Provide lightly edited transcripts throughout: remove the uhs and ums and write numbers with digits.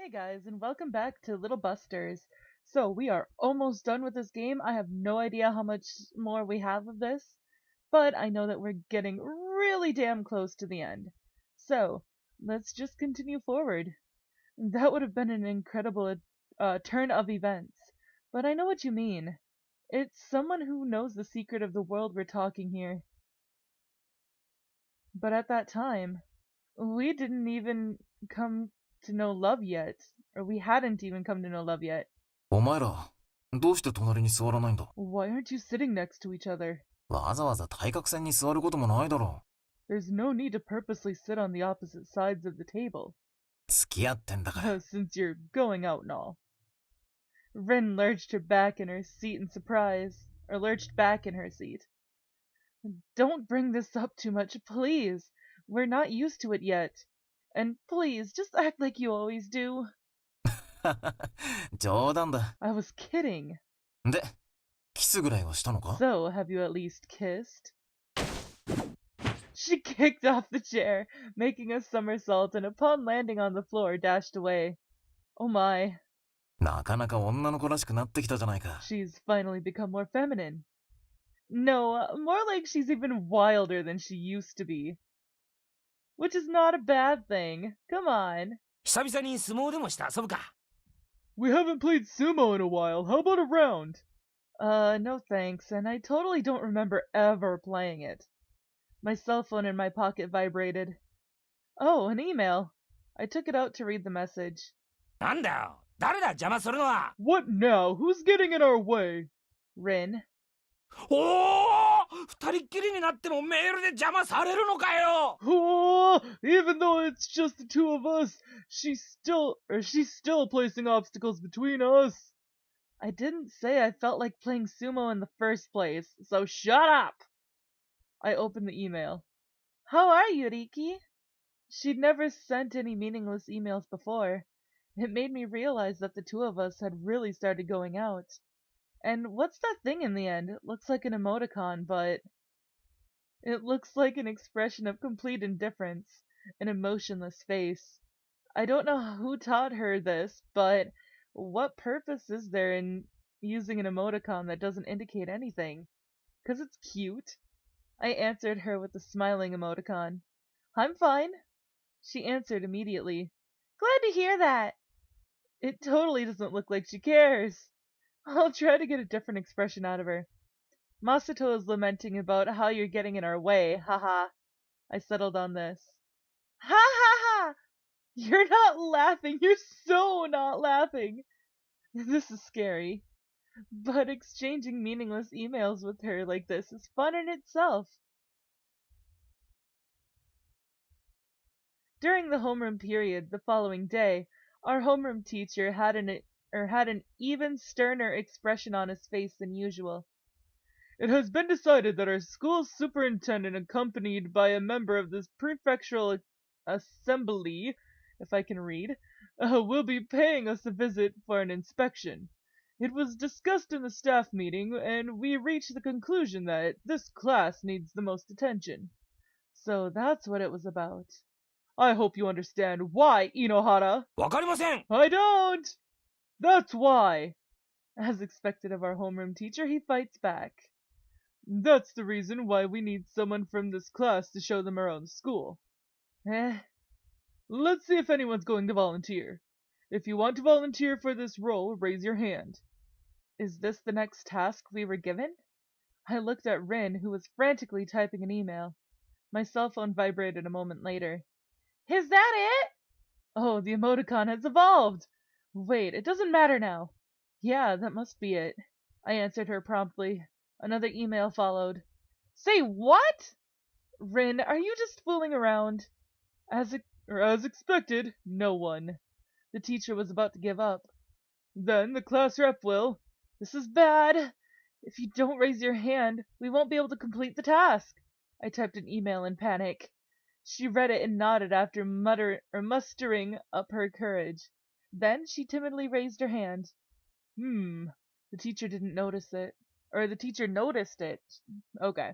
Hey guys, and welcome back to Little Busters. So, we are almost done with this game. I have no idea how much more we have of this, but I know that we're getting really damn close to the end. So, let's just continue forward. That would have been an incredible turn of events, but I know what you mean. It's someone who knows the secret of the world we're talking here. But at that time, we didn't even come to know love yet. Or we hadn't even come to know love yet. お前ら、どうして隣に座らないんだ Why aren't you sitting next to each other? わざわざ対角線に座ることもないだろ There's no need to purposely sit on the opposite sides of the table, 付き合ってんだから。since you're going out and all. Rin lurched her back in her seat in surprise, or lurched back in her seat. Don't bring this up too much, please. We're not used to it yet. And please, just act like you always do. 冗談だ。I was kidding. で、キスぐらいはしたのか So, have you at least kissed? She kicked off the chair, making a somersault, and upon landing on the floor, dashed away. Oh my. なかなか女の子らしくなってきたじゃないか。She's finally become more feminine. No, more like she's even wilder than she used to be. Which is not a bad thing. Come on. 久々に相撲でもして遊ぶか We haven't played sumo in a while. How about a round? No thanks, and I totally don't remember ever playing it. My cell phone in my pocket vibrated. Oh, an email. I took it out to read the message. なんだよ誰だ邪魔するのは What now? Who's getting in our way? Rin. おお二人っきりになってもメールで邪魔されるのかよ Oh, even though it's just the two of us, she's still placing obstacles between us. I didn't say I felt like playing sumo in the first place, so shut up! I opened the email. How are you, Riki? She'd never sent any meaningless emails before. It made me realize that the two of us had really started going out. And what's that thing in the end? It looks like an emoticon, but it looks like an expression of complete indifference, an emotionless face. I don't know who taught her this, but what purpose is there in using an emoticon that doesn't indicate anything? 'Cause it's cute. I answered her with a smiling emoticon. I'm fine. She answered immediately. Glad to hear that. It totally doesn't look like she cares. I'll try to get a different expression out of her. Masato is lamenting about how you're getting in our way, haha. I settled on this. Ha ha ha! You're not laughing, you're so not laughing. This is scary. But exchanging meaningless emails with her like this is fun in itself. During the homeroom period the following day, our homeroom teacher had an even sterner expression on his face than usual. It has been decided that our school superintendent, accompanied by a member of this prefectural assembly, if I can read, will be paying us a visit for an inspection. It was discussed in the staff meeting, and we reached the conclusion that this class needs the most attention. So that's what it was about. I hope you understand why, Inohara. わかりません I don't! That's why! As expected of our homeroom teacher, he fights back. That's the reason why we need someone from this class to show them around the school. Let's see if anyone's going to volunteer. If you want to volunteer for this role, raise your hand. Is this the next task we were given? I looked at Rin, who was frantically typing an email. My cell phone vibrated a moment later. Is that it? Oh, the emoticon has evolved! Wait, it doesn't matter now. Yeah, that must be it. I answered her promptly. Another email followed. Say what? Rin, are you just fooling around? As expected, no one. The teacher was about to give up. Then the class rep will. This is bad. If you don't raise your hand, we won't be able to complete the task. I typed an email in panic. She read it and nodded after mustering up her courage. Then she timidly raised her hand. The teacher didn't notice it. Or the teacher noticed it. Okay.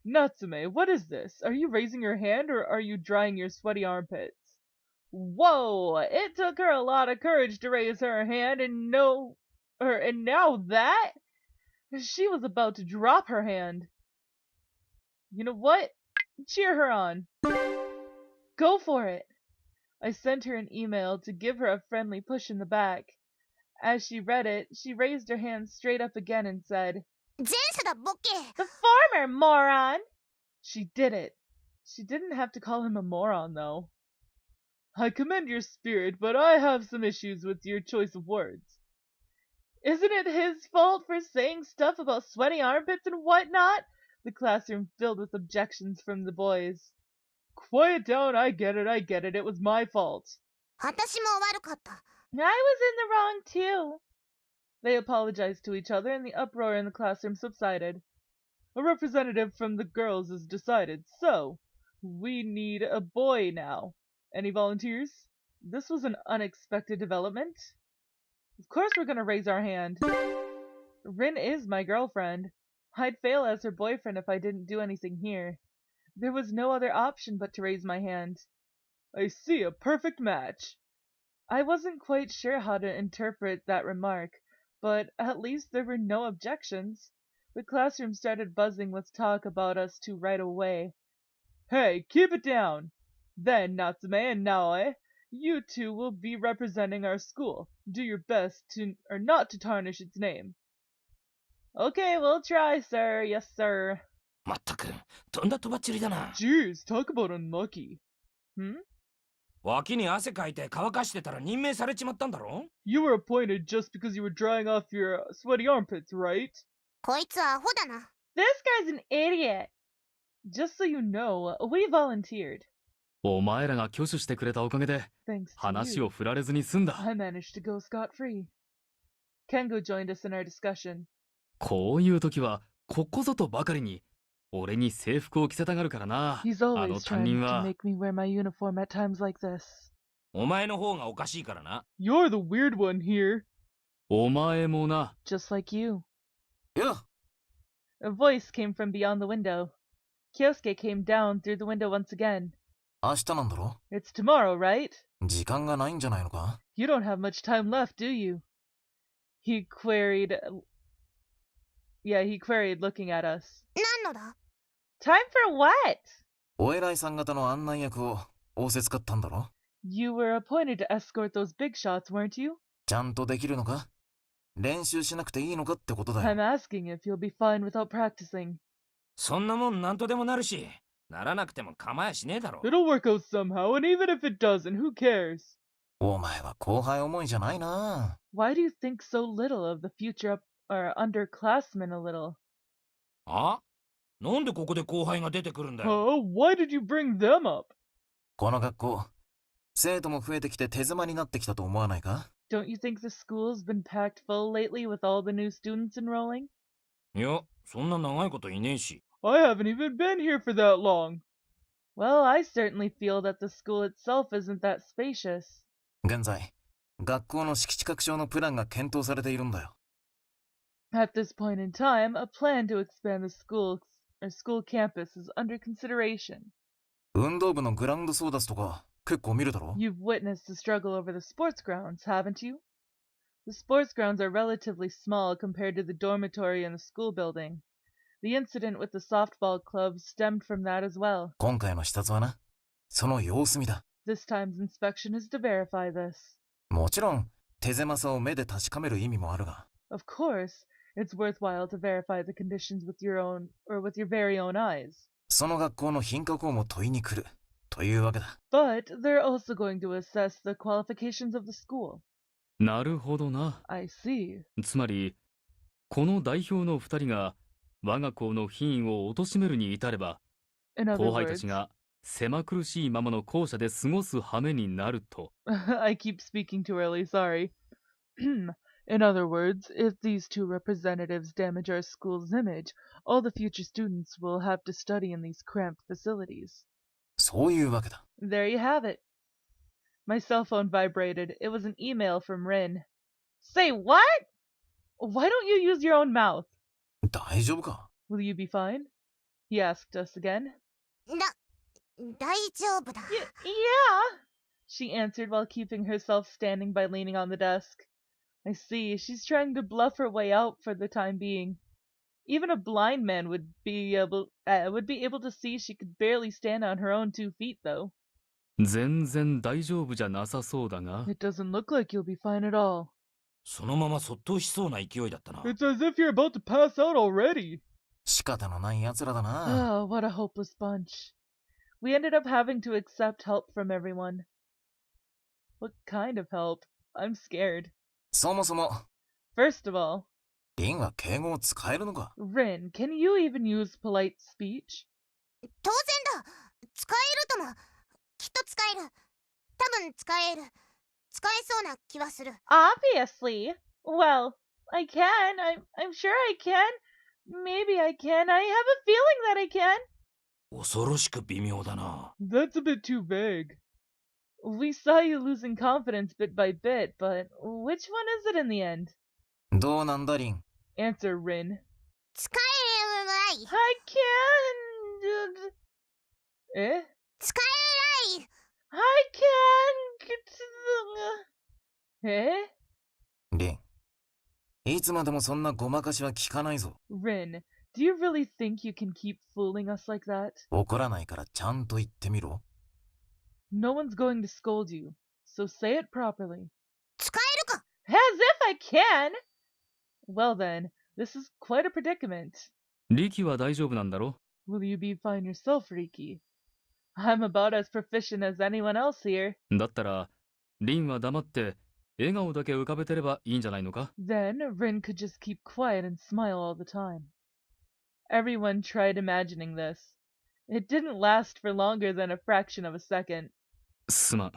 Natsume, what is this? Are you raising your hand or are you drying your sweaty armpits? Whoa! It took her a lot of courage to raise her hand and know her, and now that she was about to drop her hand. You know what? Cheer her on. Go for it. I sent her an email to give her a friendly push in the back. As she read it, she raised her hand straight up again and said, "The former, moron!" She did it. She didn't have to call him a moron, though. I commend your spirit, but I have some issues with your choice of words. Isn't it his fault for saying stuff about sweaty armpits and whatnot? The classroom filled with objections from the boys. Quiet down, I get it, it was my fault. I was in the wrong too. They apologized to each other and the uproar in the classroom subsided. A representative from the girls is decided, so we need a boy now. Any volunteers? This was an unexpected development. Of course we're gonna raise our hand. Rin is my girlfriend. I'd fail as her boyfriend if I didn't do anything here. There was no other option but to raise my hand. I see, a perfect match. I wasn't quite sure how to interpret that remark, but at least there were no objections. The classroom started buzzing with talk about us two right away. Hey, keep it down! Then, Natsume and Naoe, you two will be representing our school. Do your best not to tarnish its name. Okay, we'll try, sir. Yes, sir. まったく、とんだとばっちりだな。Jeez, talk about unlucky. Hmm? 脇に汗かいて乾かしてたら任命されちまったんだろ？ You were appointed just because you were drying off your sweaty armpits, right? こいつアホだな。This guy's an idiot. Just so you know, we volunteered. お前らが挙手してくれたおかげで Thanks to 話 you, を振られずに済んだ。 I managed to go scot-free. Kengo joined us in our discussion. こういう時はここぞとばかりに俺に制服を着せたがるからな。 He's あの always 担 trying 任 to は。 make me wear my uniform at times like this. お前の方がおかしいからな。You're the weird one here. お前もな。 Just like you. いや、 A voice came from beyond the window. Kyosuke came down through the window once again. 明日なんだろ？ It's tomorrow, right? 時間がないんじゃないのか？ You don't have much time left, do you? He queried. Yeah, he queried, looking at us. 何のだ？ Time for what? お偉いさん方の案内役を仰せつかったんだろ？ You were appointed to escort those big shots, weren't you? ちゃんとできるのか？練習しなくていいのかってことだよ。 I'm asking if you'll be fine without practicing. そんなもんなんとでもなるし、ならなくても構やしねえだろ。 It'll work out somehow, and even if it doesn't, who cares? お前は後輩思いじゃないな。 Why do you think so little of the future underclassmen a little? あ？なんでここで後輩が出てくるんだよ。 Oh, why did you bring them up? この学校、生徒も増えてきて手詰まになってきたと思わないか？ Don't you think the school's been packed full lately with all the new students enrolling? いや、そんな長いこといねえし。I haven't even been here for that long. Well, I certainly feel that the school itself isn't that spacious. 現在、学校の敷地拡張のプランが検討されているんだよ。At this point in time, a plan to expand the school campus is under consideration. 運動部のグラウンド争奪とか結構見るだろ？ You've witnessed the struggle over the sports grounds, haven't you? The sports grounds are relatively small compared to the dormitory and the school building. The incident with the softball club stemmed from that as well. 今回の視察はな、その様子見だ。 This time's inspection is to verify this. もちろん、手狭さを目で確かめる意味もあるが。 Of course, it's worthwhile to verify the conditions with your very own eyes. その学校の品格をも問いに来る、というわけだ。 But they're also going to assess the qualifications of the school. なるほどな。 I see. つまりこの代表の2人が我が校の品位を貶めるに至れば In other 後輩た words, ちが狭苦しいままの校舎で過ごす羽目になると。 I keep speaking too early, sorry. In other words, if these two representatives damage our school's image, all the future students will have to study in these cramped facilities. そういうわけだ。 There you have it. My cell phone vibrated. It was an email from Rin. Say what? Why don't you use your own mouth? 大丈夫か？ Will you be fine? He asked us again. 大丈夫だ。Yeah. she answered while keeping herself standing by leaning on the desk. I see, she's trying to bluff her way out for the time being. Even a blind man would be able to see she could barely stand on her own 2 feet, though. 全然大丈夫じゃなさそうだが。 It doesn't look like you'll be fine at all. そのままそっとしそうな勢いだったな。 It's as if you're about to pass out already. 仕方のない奴らだな。 Oh, what a hopeless bunch. We ended up having to accept help from everyone. What kind of help? I'm scared. そもそも、 First of all, リンは敬語を使えるのか？ Rin, can you even use polite speech? 当然だ。使えるとも。きっと使える。多分使える。使えそうな気はする。Obviously. Well, I can. I'm sure I can. Maybe I can. I have a feeling that I can. 恐ろしく微妙だな。 That's a bit too vague. We saw you losing confidence bit by bit, but which one is it in the end? どうなんだリン？ Answer Rin. 使えるらい。 I can. Eh? 使えるらい。 I can. Eh? リン、いつまでもそんなごまかしは聞かないぞ。 Rin, do you really think you can keep fooling us like that? 怒らないからちゃんと言ってみろ。 No one's going to scold you, so say it properly. 使えるか。 As if I can! Well then, this is quite a predicament. リキは大丈夫なんだろ？ Will you be fine yourself, Riki? I'm about as proficient as anyone else here. だったら、リンは黙って笑顔だけ浮かべてればいいんじゃないのか？ Then Rin could just keep quiet and smile all the time. Everyone tried imagining this. It didn't last for longer than a fraction of a second. すまん。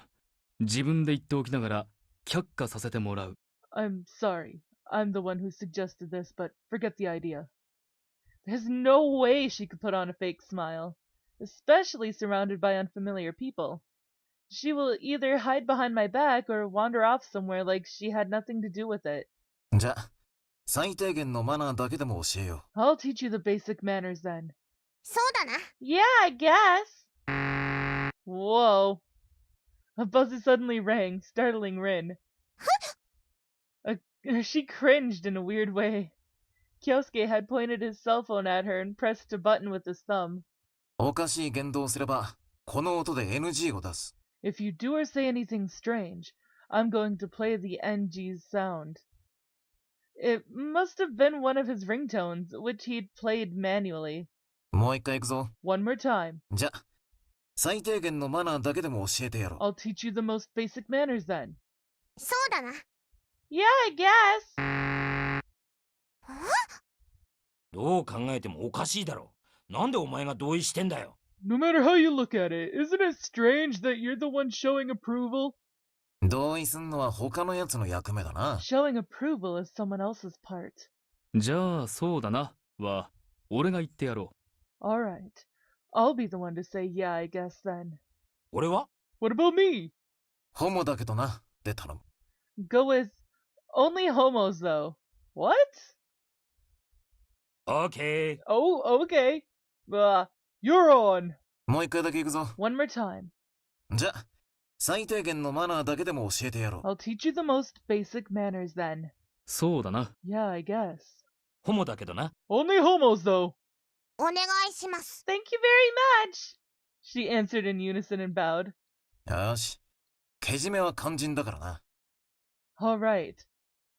自分で言っておきながら却下させてもらう。 I'm sorry. I'm the one who suggested this, but forget the idea. There's no way she could put on a fake smile, especially surrounded by unfamiliar people. She will either hide behind my back or wander off somewhere like she had nothing to do with it. じゃ、最低限のマナーだけでも教えよ I'll teach you the basic manners then. そうだな。 Yeah, I guess. Whoa. A buzzer suddenly rang, startling Rin. She cringed in a weird way. Kyosuke had pointed his cell phone at her and pressed a button with his thumb. う。おかしい言動をすれば、この音で NG を出す。 If you do or say anything strange, I'm going to play the NG's sound. It must have been one of his ringtones, which he'd played manually. もう一回行くぞ。 One more time. じゃ、最低限のマナーだけでも教えてやろう。 I'll teach you the most basic manners then. そうだな。 Yeah, I guess. どう考えてもおかしいだろ。なんでお前が同意してんだよ。 No matter how you look at it, isn't it strange that you're the one showing approval? 同意すんのは他のやつの役目だな。 Showing approval is someone else's part. じゃあ、そうだな。は、俺が言ってやろ Alright. I'll be the one to say yeah, I guess then. 俺は What about me? ホモだけどな。で頼む。 Go with only homos though. What? オーケー。 Oh, okay. You're on. もう一回だけ行くぞ。 One more time. じゃ、最低限のマナーだけでも教えてやろう。 I'll teach you the most basic manners then. う。そうだな。 Yeah, I guess. ホモだけどな。 Only homos though. お願いします。 Thank you very much. She answered in unison and bowed. よし。けじめは肝心だからな。 All right.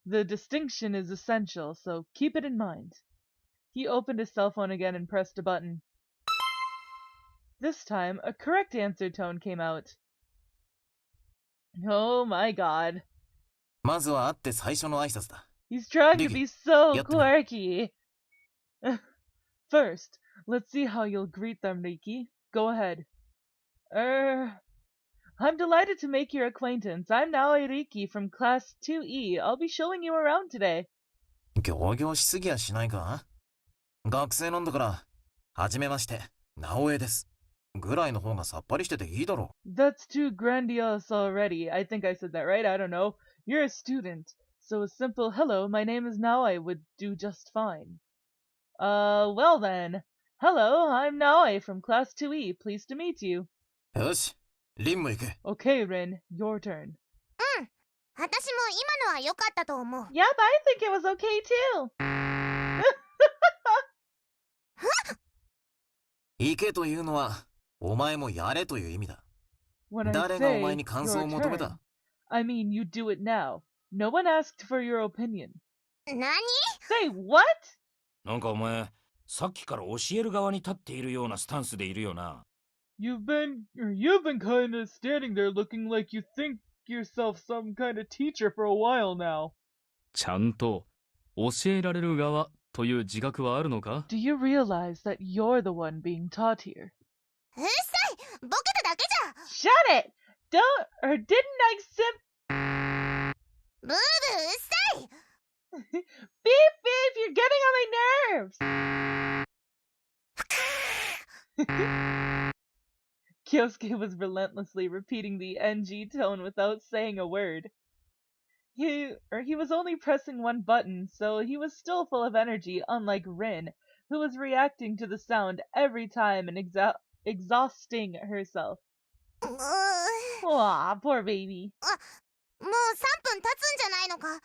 The distinction is essential, so keep it in mind. He opened his cell phone again and pressed a button. This time, a correct answer tone came out. Oh my god. まずは会って最初の挨拶だ。 He's trying to Ricky, be so yatte quirky. First, let's see how you'll greet them, Riki. Go ahead. I'm delighted to make your acquaintance. I'm Naoi Riki from Class 2E. I'll be showing you around today. 行々しすぎやしないか？学生なんだから、はじめまして、直江です。ぐらいの方がさっぱりしてていいだろ That's too grandiose already. I think I said that right. I don't know. You're a student, so a simple hello, my name is Naoi would do just fine. Well then. Hello, I'm Naoi from Class 2E. Pleased to meet you. う。よし、リンも行け。 Okay, Rin, your turn. 私も今のは良かったと思う。 Yep, I think it was okay too. 行けというのは、お前もやれという意味だ。 When I 誰がお前 say に感想 your を求め turn, た？ I mean you do it now. No one asked for your opinion. 何？ Say what? なんかお前、さっきから教える側に立っているようなスタンスでいるよな。You've been kind of standing there looking like you think yourself some kind of teacher for a while now. ちゃんと教えられる側という自覚はあるのか？ Do you realize that you're the one being taught here? うっさい、ボケただけじゃ。 Shut it! Don't or didn't I sim? ブーブーうっさい。 Beep beep! You're getting on my nerves. Kyosuke was relentlessly repeating the NG tone without saying a word. He was only pressing one button, so he was still full of energy, unlike Rin, who was reacting to the sound every time and exhausting herself. うー Aw, poor baby. もう3分経つんじゃないのか。 Oh,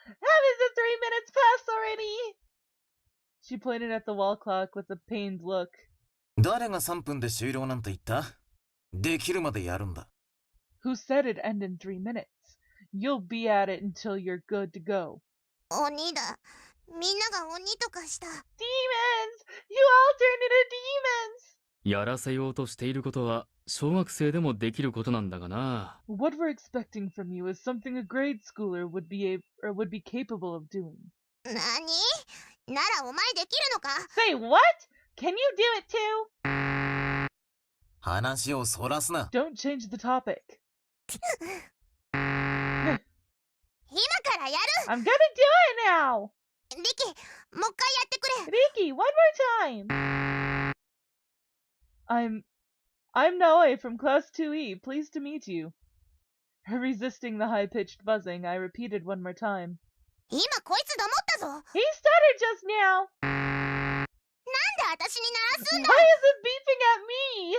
haven't the 3 minutes passed already? She pointed at the wall clock with a pained look. 誰が3分で終了なんて言った？できるまでやるんだ。 Who said it end in 3 minutes? You'll be at it until you're good to go. 鬼だ。みんなが鬼とかした。 Demons! You all turned into demons! やらせようとしていることは小学生でもできることなんだがな。 What we're expecting from you is something a grade schooler would be capable of doing. 何？ならお前できるのか？ Say what? Can you do it too? 話をそらすな。 Don't change the topic. 今からやる。 I'm gonna do it now! リキ、もう一回やってくれ。 Riki, one more time! I'm Naoi from Class 2E. Pleased to meet you. Resisting the high-pitched buzzing, I repeated one more time. 今こいつ黙ったぞ。 He stuttered just now! なんで私に鳴らすん Why だ。 is it beeping at me?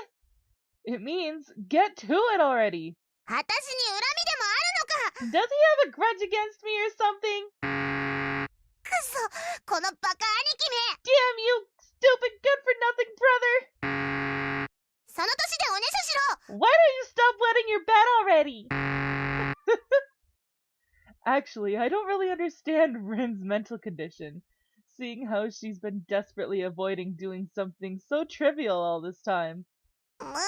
It means, get to it already. 私に恨みでもあるのか。 Does he have a grudge against me or something? くそ、このバカ兄貴め。 Damn you, stupid good-for-nothing brother! その年でおねしょしろ。 Why don't you stop wetting your bed already? Actually, I don't really understand Rin's mental condition, seeing how she's been desperately avoiding doing something so trivial all this time. わかっ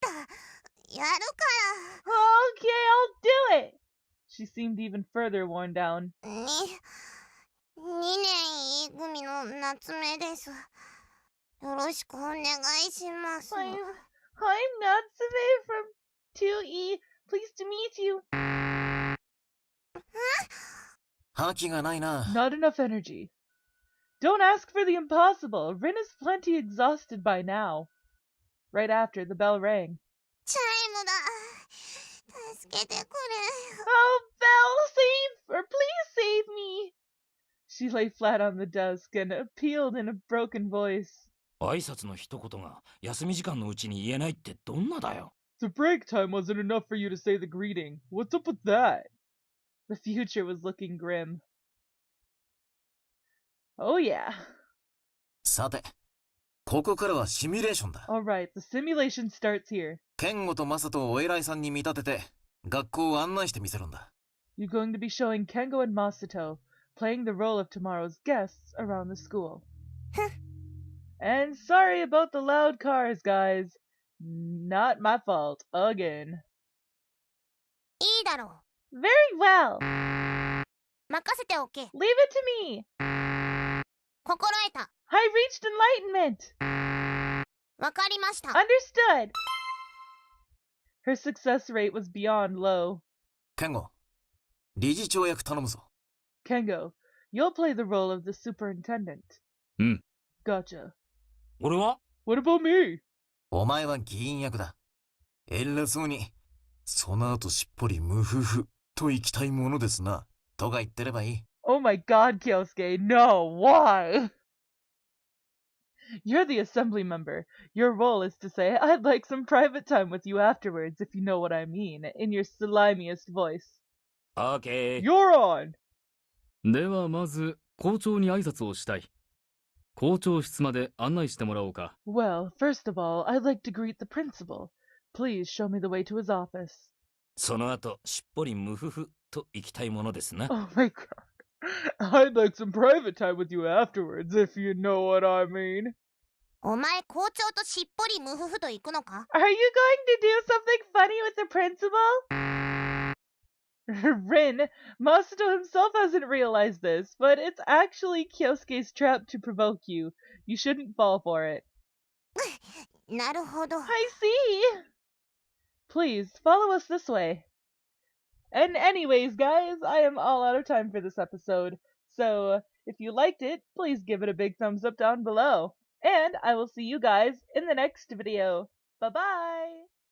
た。やるか Okay, I'll do it! She seemed even further worn down. ら。2年 E 組の夏目です。よろしくお願いします。 I'm Natsume from 2E. Pleased to meet you. 覇気がないな。 Not enough energy. Don't ask for the impossible. Rin is plenty exhausted by now. Right after, the bell rang. チャイムだ。助けてくれ。 Oh, Belle, please save me. She lay flat on the desk and appealed in a broken voice. 挨拶の一言が休み時間のうちに言えないってどんなだよ。 The break time wasn't enough for you to say the greeting. What's up with that? The future was looking grim. Oh yeah. さて、ここからはシミュレーションだ。 Alright, the simulation starts here. ケンゴとマサとお偉いさんに見立てて、学校を案内してみせるんだ。 You're going to be showing Kengo and Masato playing the role of tomorrow's guests around the school. And sorry about the loud cars, guys. Not my fault, again. いいだろ Very well. う。任せておけ。 Leave it to me. 心得た。 I reached enlightenment. わかりました。 Understood. Her success rate was beyond low. ケンゴ、理事長役頼むぞ。 Kengo, you'll play the role of the superintendent. Gotcha. 俺は What about me? お前は議員役だ。偉そうに、その後しっぽりムフフと行きたいものですな。とか言ってればいい。 Oh my god, Kyosuke, no, why? You're the assembly member. Your role is to say, I'd like some private time with you afterwards, if you know what I mean, in your slimiest voice. オーケー。 You're on! ではまず校長に挨拶をしたい。校長室まで案内してもらおうか。Well, first of all, I'd like to greet the principal. Please show me the way to his office. その後、しっぽりムフフと行きたいものですな。 Oh my god. I'd like some private time with you afterwards, if you know what I mean. お前校長としっぽりムフフと行くのか？ Are you going to do something funny with the principal? Rin, Masato himself hasn't realized this, but it's actually Kyosuke's trap to provoke you. You shouldn't fall for it. なるほど。 I see! Please, follow us this way. And anyways, guys, I am all out of time for this episode. So, if you liked it, please give it a big thumbs up down below. And I will see you guys in the next video. Bye-bye!